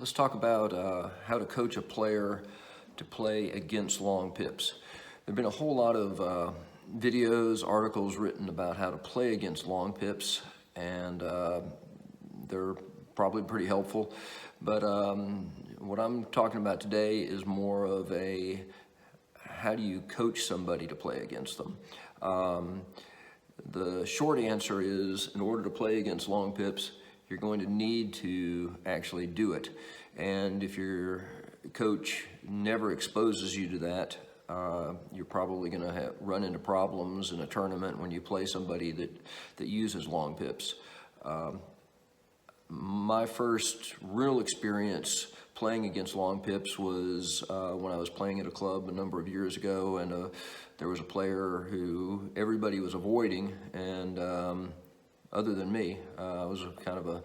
Let's talk about how to coach a player to play against long pips. There have been a whole lot of videos, articles written about how to play against long pips, and they're probably pretty helpful. But what I'm talking about today is more of a how do you coach somebody to play against them? The short answer is, in order to play against long pips, you're going to need to actually do it. And if your coach never exposes you to that, you're probably going to run into problems in a tournament when you play somebody that uses long pips. My first real experience playing against long pips was when I was playing at a club a number of years ago, and there was a player who everybody was avoiding, and other than me. I was kind of a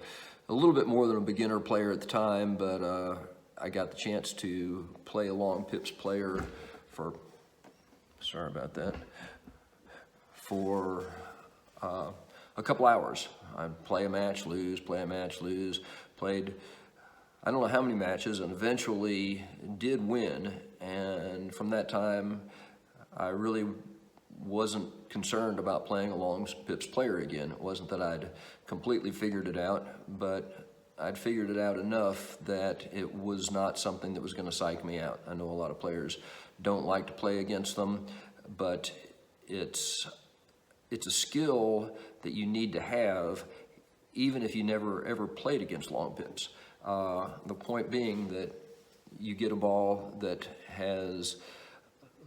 little bit more than a beginner player at the time, but I got the chance to play a long pips player for, sorry about that, for a couple hours. I'd play a match, lose, play a match, lose, played I don't know how many matches, and eventually did win. And from that time, I really wasn't concerned about playing a long pips player again. It wasn't that I'd completely figured it out, but I'd figured it out enough that it was not something that was going to psych me out. I know a lot of players don't like to play against them, but it's a skill that you need to have even if you never ever played against long pips. The point being that you get a ball that has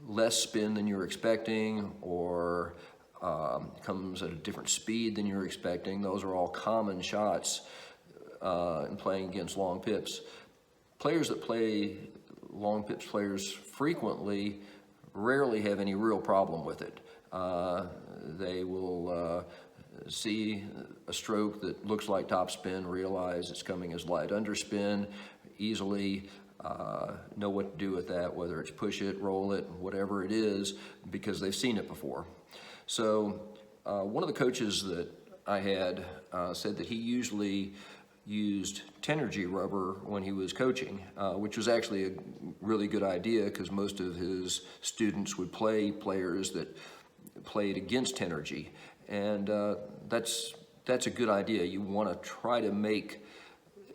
less spin than you're expecting, or comes at a different speed than you're expecting. Those are all common shots in playing against long pips. Players that play long pips players frequently rarely have any real problem with it. They will see a stroke that looks like topspin, realize it's coming as light underspin, easily know what to do with that, whether it's push it, roll it, whatever it is, because they've seen it before. So one of the coaches that I had said that he usually used Tenergy rubber when he was coaching, which was actually a really good idea because most of his students would play players that played against Tenergy. And that's a good idea. You want to try to make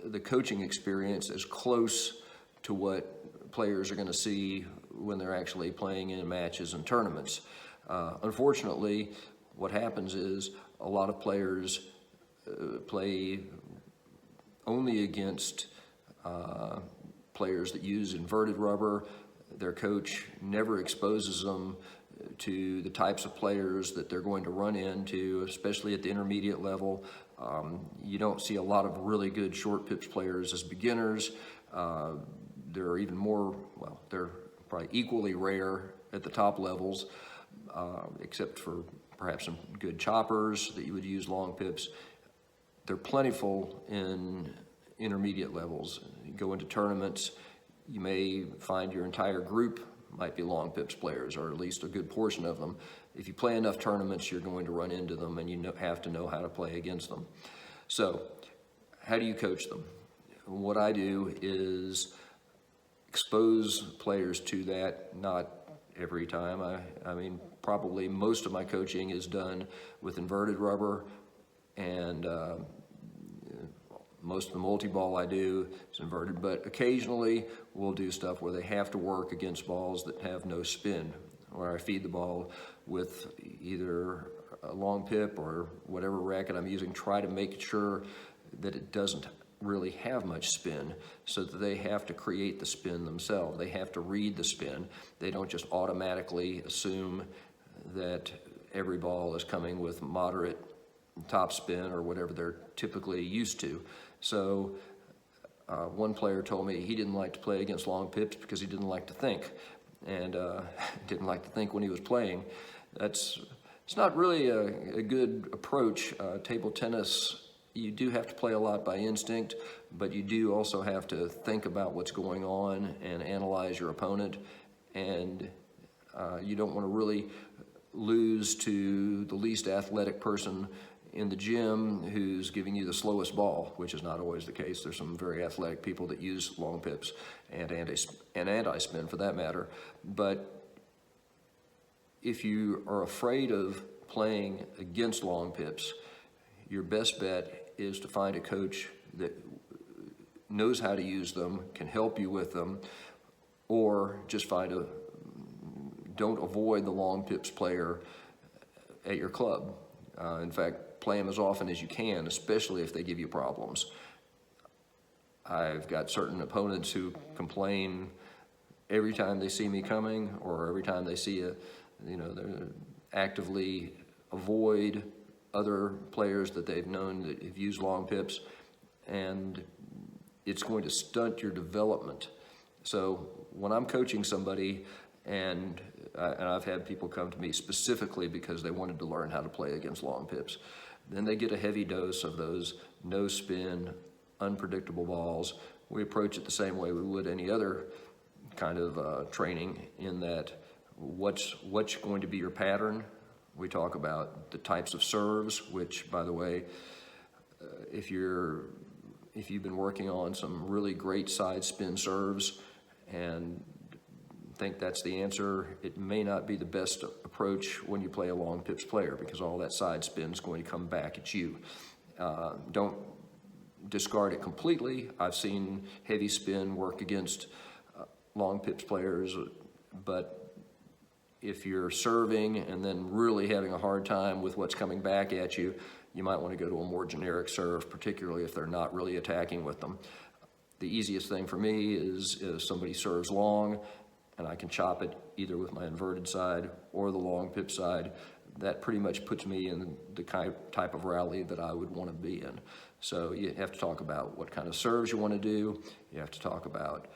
the coaching experience as close to what players are going to see when they're actually playing in matches and tournaments. Unfortunately, what happens is a lot of players play only against players that use inverted rubber. Their coach never exposes them to the types of players that they're going to run into, especially at the intermediate level. You don't see a lot of really good short pips players as beginners. There are even more, well, they're probably equally rare at the top levels, except for perhaps some good choppers that you would use long pips. They're plentiful in intermediate levels. You go into tournaments, you may find your entire group might be long pips players, or at least a good portion of them. If you play enough tournaments, you're going to run into them, and you have to know how to play against them. So how do you coach them? What I do is expose players to that, not every time. I mean, probably most of my coaching is done with inverted rubber, and most of the multi-ball I do is inverted, but occasionally we'll do stuff where they have to work against balls that have no spin, where I feed the ball with either a long pip or whatever racket I'm using, try to make sure that it doesn't really have much spin, so that they have to create the spin themselves. They have to read the spin. They don't just automatically assume that every ball is coming with moderate top spin or whatever they're typically used to. So one player told me he didn't like to play against long pips because he didn't like to think, and didn't like to think when he was playing. It's not really a good approach. Table tennis, you do have to play a lot by instinct, but you do also have to think about what's going on and analyze your opponent, and you don't want to really lose to the least athletic person in the gym who's giving you the slowest ball, which is not always the case. There's some very athletic people that use long pips and anti-spin for that matter. But if you are afraid of playing against long pips, your best bet is to find a coach that knows how to use them, can help you with them, or just don't avoid the long pips player at your club. In fact, play them as often as you can, especially if they give you problems. I've got certain opponents who complain every time they see me coming, or every time they see they actively avoid other players that they've known that have used long pips, and it's going to stunt your development. So when I'm coaching somebody, and I've had people come to me specifically because they wanted to learn how to play against long pips, then they get a heavy dose of those no spin, unpredictable balls. We approach it the same way we would any other kind of training, in that what's going to be your pattern. We talk about the types of serves, which, by the way, if you've been working on some really great side spin serves and think that's the answer, it may not be the best approach when you play a long pips player, because all that side spin is going to come back at you. Don't discard it completely. I've seen heavy spin work against long pips players, but if you're serving and then really having a hard time with what's coming back at you, you might want to go to a more generic serve, particularly if they're not really attacking with them. The easiest thing for me is if somebody serves long and I can chop it either with my inverted side or the long pip side. That pretty much puts me in the type of rally that I would want to be in. So you have to talk about what kind of serves you want to do. You have to talk about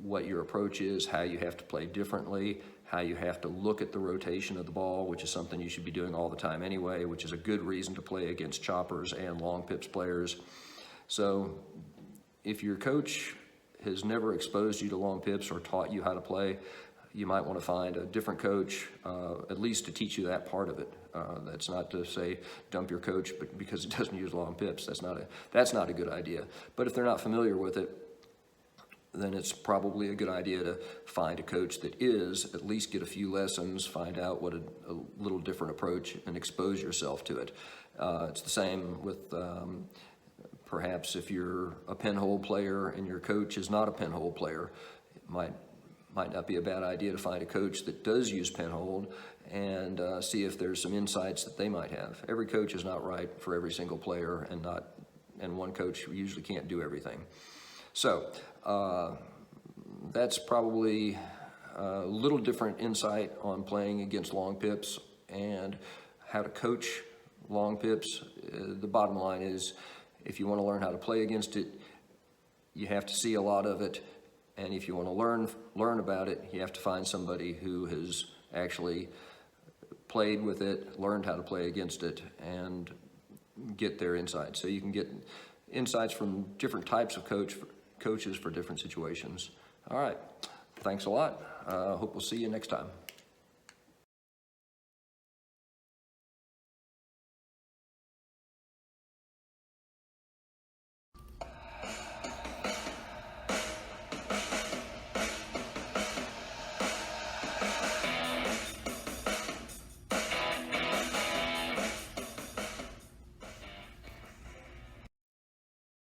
what your approach is, how you have to play differently, how you have to look at the rotation of the ball, which is something you should be doing all the time anyway, which is a good reason to play against choppers and long pips players. So if your coach has never exposed you to long pips or taught you how to play, you might want to find a different coach, at least to teach you that part of it. That's not to say dump your coach but because it doesn't use long pips. That's not a good idea. But if they're not familiar with it, then it's probably a good idea to find a coach that is, at least get a few lessons, find out what a little different approach, and expose yourself to it. It's the same with perhaps if you're a pinhole player and your coach is not a pinhole player, it might not be a bad idea to find a coach that does use pinhole and see if there's some insights that they might have. Every coach is not right for every single player, and one coach usually can't do everything. So that's probably a little different insight on playing against long pips and how to coach long pips. The bottom line is, if you want to learn how to play against it, you have to see a lot of it. And if you want to learn about it, you have to find somebody who has actually played with it, learned how to play against it, and get their insights. So you can get insights from different types of coaches for different situations. All right, thanks a lot. Hope we'll see you next time.